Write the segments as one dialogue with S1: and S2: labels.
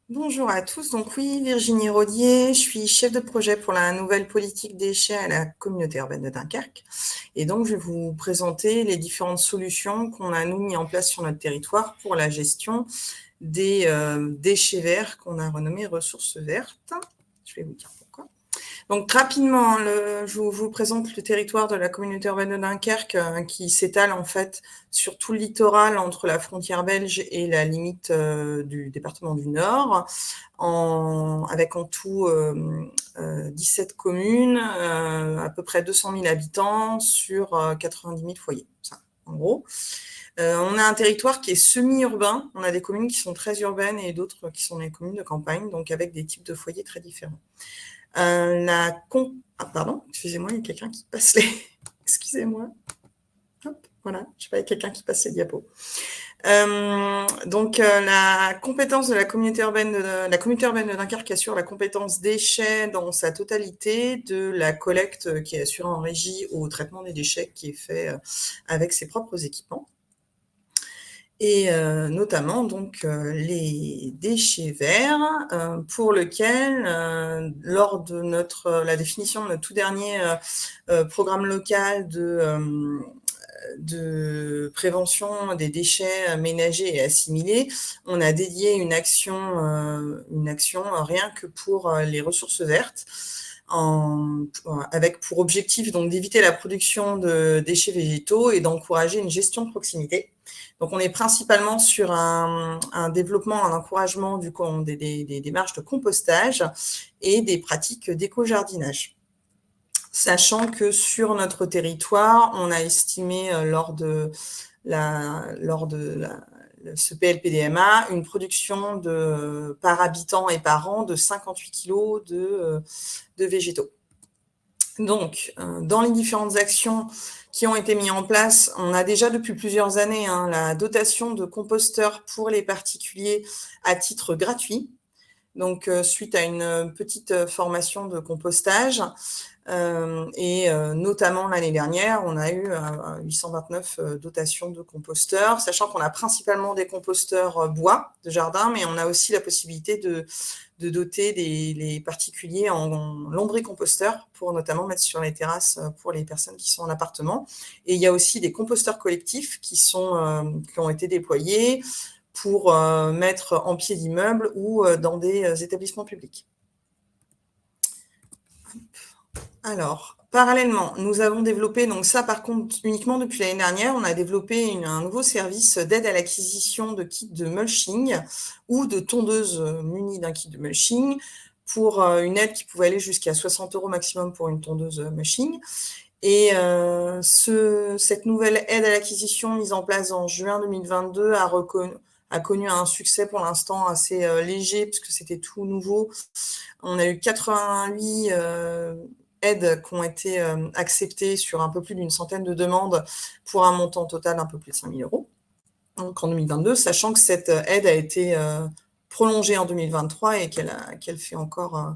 S1: Bonjour à tous. Donc oui, Virginie Rodier, je suis chef de projet pour la nouvelle politique déchets à la communauté urbaine de Dunkerque. Et donc, je vais vous présenter les différentes solutions qu'on a, nous, mis en place sur notre territoire pour la gestion des déchets verts qu'on a renommés ressources vertes. Je vais vous dire pourquoi. Donc rapidement, je vous présente le territoire de la communauté urbaine de Dunkerque qui s'étale en fait sur tout le littoral entre la frontière belge et la limite du département du Nord, avec en tout 17 communes, à peu près 200 000 habitants sur 90 000 foyers, ça, en gros. On a un territoire qui est semi-urbain, on a des communes qui sont très urbaines et d'autres qui sont des communes de campagne, donc avec des types de foyers très différents. Pardon, excusez-moi, il y a quelqu'un qui passe les... Excusez-moi. Hop, voilà, je sais pas, il y a quelqu'un qui passe les diapos. La compétence de la communauté urbaine de Dunkerque assure la compétence déchets dans sa totalité, de la collecte qui est assurée en régie au traitement des déchets qui est fait avec ses propres équipements. Et notamment donc les déchets verts, pour lequel, lors de la définition de notre tout dernier programme local de prévention des déchets ménagers et assimilés, on a dédié une action rien que pour les ressources vertes, avec pour objectif donc d'éviter la production de déchets végétaux et d'encourager une gestion de proximité. Donc, on est principalement sur un développement, un encouragement des démarches de compostage et des pratiques d'éco-jardinage. Sachant que sur notre territoire, on a estimé lors de ce PLPDMA une production par habitant et par an de 58 kg de végétaux. Donc, dans les différentes actions qui ont été mises en place, on a déjà depuis plusieurs années la dotation de composteurs pour les particuliers à titre gratuit. Donc, suite à une petite formation de compostage, notamment l'année dernière, on a eu 829 dotations de composteurs, sachant qu'on a principalement des composteurs bois de jardin, mais on a aussi la possibilité de doter les particuliers en lombricomposteur pour notamment mettre sur les terrasses pour les personnes qui sont en appartement. Et il y a aussi des composteurs collectifs qui ont été déployés pour mettre en pied d'immeubles ou dans des établissements publics. Alors, parallèlement, nous avons développé, donc ça par contre uniquement depuis l'année dernière, on a développé un nouveau service d'aide à l'acquisition de kits de mulching ou de tondeuses munies d'un kit de mulching pour une aide qui pouvait aller jusqu'à 60 € maximum pour une tondeuse mulching. Et cette nouvelle aide à l'acquisition mise en place en juin 2022 a connu un succès pour l'instant assez léger puisque c'était tout nouveau. On a eu 88 aides qui ont été acceptées sur un peu plus d'une centaine de demandes pour un montant total un peu plus de 5 000 €. Donc en 2022, sachant que cette aide a été prolongée en 2023 et qu'elle fait encore...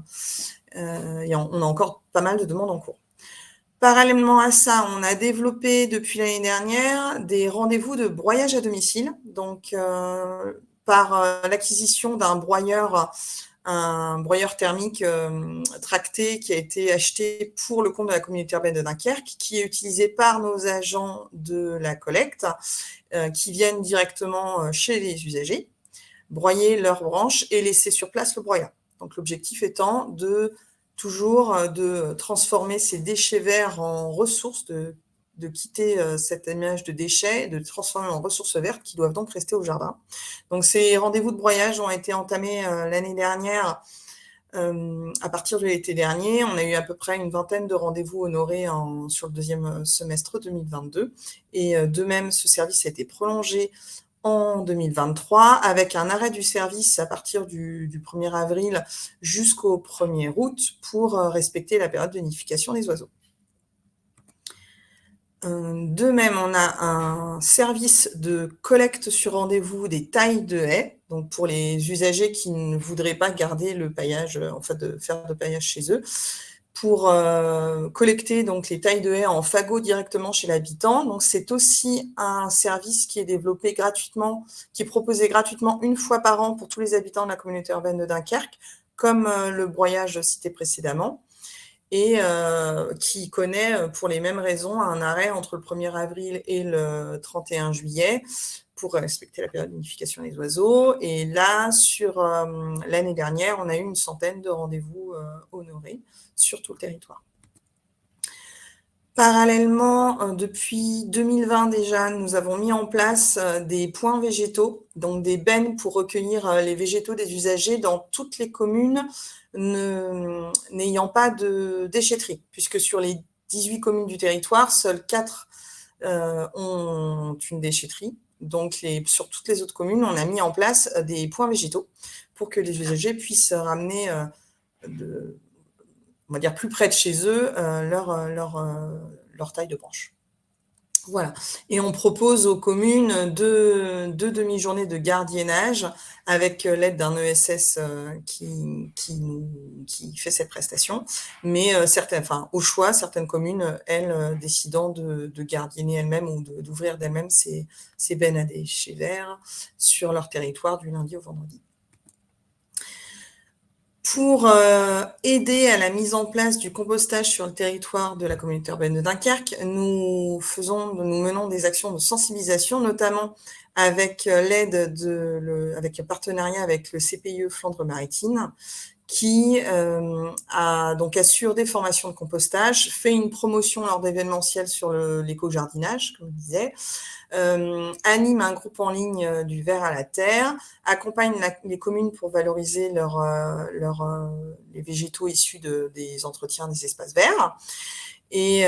S1: on a encore pas mal de demandes en cours. Parallèlement à ça, on a développé depuis l'année dernière des rendez-vous de broyage à domicile, donc par l'acquisition d'un broyeur, un broyeur thermique tracté qui a été acheté pour le compte de la communauté urbaine de Dunkerque, qui est utilisé par nos agents de la collecte, qui viennent directement chez les usagers, broyer leurs branches et laisser sur place le broyat. Donc l'objectif étant de transformer ces déchets verts en ressources, de quitter cette image de déchets, de transformer en ressources vertes qui doivent donc rester au jardin. Donc ces rendez-vous de broyage ont été entamés l'année dernière. À partir de l'été dernier, on a eu à peu près une vingtaine de rendez-vous honorés sur le deuxième semestre 2022. Et de même, ce service a été prolongé en 2023, avec un arrêt du service à partir du 1er avril jusqu'au 1er août pour respecter la période de nidification des oiseaux. De même, on a un service de collecte sur rendez-vous des tailles de haies, donc pour les usagers qui ne voudraient pas garder le paillage, de faire de paillage chez eux, pour collecter donc les tailles de haies en fagots directement chez l'habitant. Donc c'est aussi un service qui est développé gratuitement, qui est proposé gratuitement une fois par an pour tous les habitants de la communauté urbaine de Dunkerque, comme le broyage cité précédemment, et qui connaît, pour les mêmes raisons, un arrêt entre le 1er avril et le 31 juillet pour respecter la période de nidification des oiseaux. Et là, sur l'année dernière, on a eu une centaine de rendez-vous honorés sur tout le territoire. Parallèlement, depuis 2020 déjà, nous avons mis en place des points végétaux, donc des bennes pour recueillir les végétaux des usagers dans toutes les communes n'ayant pas de déchetterie, puisque sur les 18 communes du territoire, seules 4 ont une déchetterie. Donc sur toutes les autres communes, on a mis en place des points végétaux pour que les usagers puissent ramener on va dire plus près de chez eux, leur taille de branche. Voilà. Et on propose aux communes deux demi-journées de gardiennage avec l'aide d'un ESS qui fait cette prestation. Mais au choix, certaines communes, elles, décidant de gardienner elles-mêmes ou d'ouvrir d'elles-mêmes ces bennes à déchets verts sur leur territoire du lundi au vendredi. Pour aider à la mise en place du compostage sur le territoire de la communauté urbaine de Dunkerque, nous menons des actions de sensibilisation, notamment avec avec un partenariat avec le CPIE Flandre-Maritime, qui assure des formations de compostage, fait une promotion lors d'événementiels sur l'éco-jardinage, comme je disais, anime un groupe en ligne du verre à la terre, accompagne les communes pour valoriser les végétaux issus des entretiens des espaces verts, et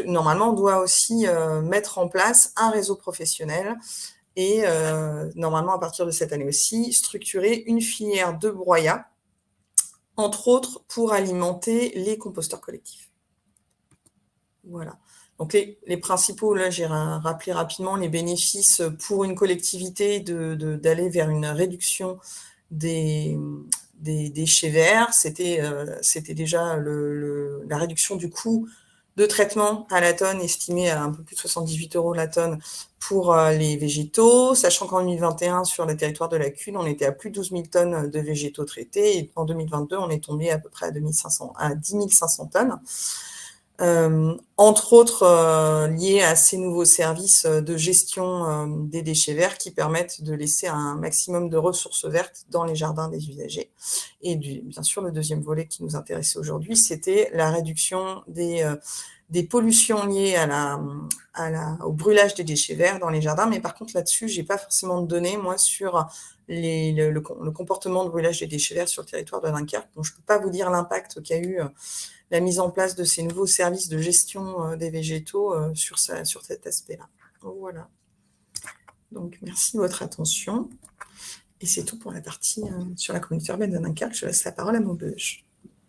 S1: normalement on doit aussi mettre en place un réseau professionnel et normalement à partir de cette année aussi structurer une filière de broyat, entre autres pour alimenter les composteurs collectifs. Voilà. Donc les principaux, là j'ai rappelé rapidement les bénéfices pour une collectivité d'aller vers une réduction des déchets verts. C'était déjà la réduction du coût de traitement à la tonne, estimé à un peu plus de 78 € la tonne pour les végétaux, sachant qu'en 2021, sur le territoire de la Cune, on était à plus de 12 000 tonnes de végétaux traités, et en 2022, on est tombé à peu près à 10 500 tonnes. Entre autres liés à ces nouveaux services de gestion des déchets verts qui permettent de laisser un maximum de ressources vertes dans les jardins des usagers. Et bien sûr, le deuxième volet qui nous intéressait aujourd'hui, c'était la réduction des pollutions liées au brûlage des déchets verts dans les jardins. Mais par contre, là-dessus, je n'ai pas forcément de données, moi, sur le comportement de brûlage des déchets verts sur le territoire de Dunkerque. Donc, je ne peux pas vous dire l'impact qu'a eu la mise en place de ces nouveaux services de gestion des végétaux sur cet aspect-là. Donc, voilà. Donc, merci de votre attention. Et c'est tout pour la partie sur la communauté urbaine de Dunkerque. Je laisse la parole à Maubeuge.